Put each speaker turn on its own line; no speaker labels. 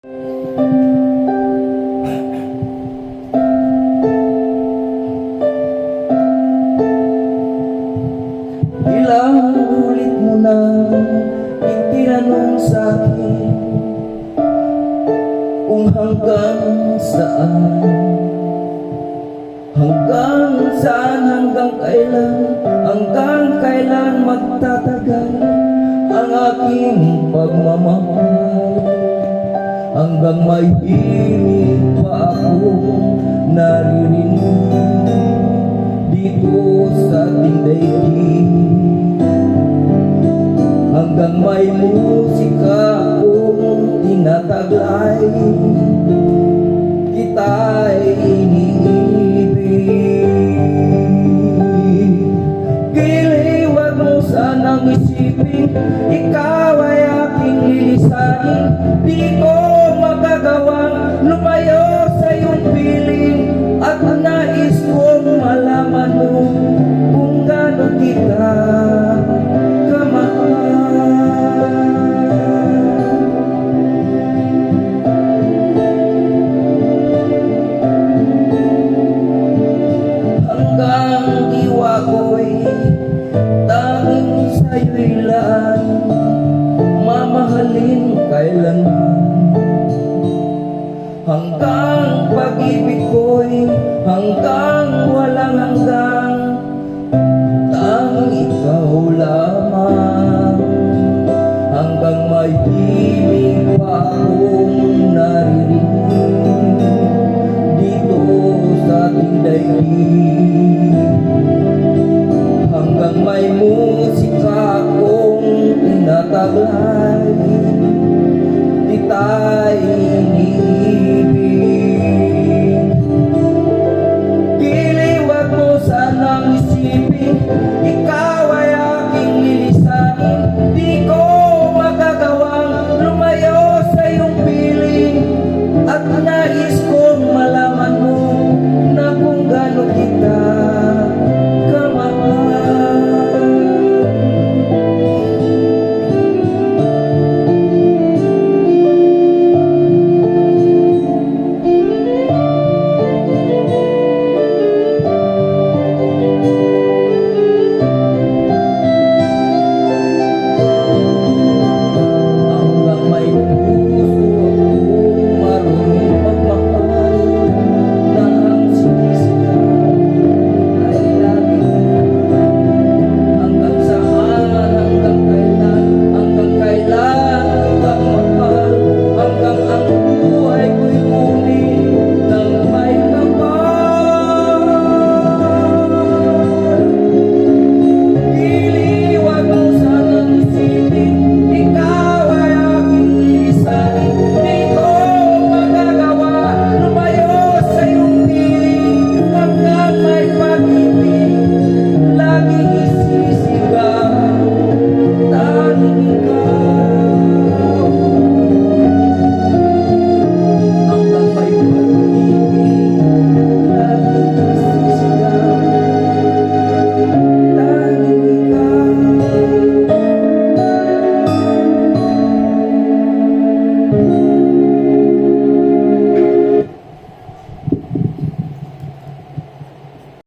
Ilang ulit mo na itinanong sa'kin kung hanggang saan, hanggang kailan magtatagal ang aking pagmamahal, hanggang may hiling pa ako naririnig dito sa ating daigdig, hanggang may musika akong tinataglay, kita'y iniibig. Giliwag mo sanang isipin, ikaw ay aking lilisanin, di ko magagawang lumayo sa iyong piling, at nais kong malaman mo kung gaano kita hanggang diwa ko'y tanging sa'yo'y lang mamahalin kailanman, hanggang pag-ibig ko'y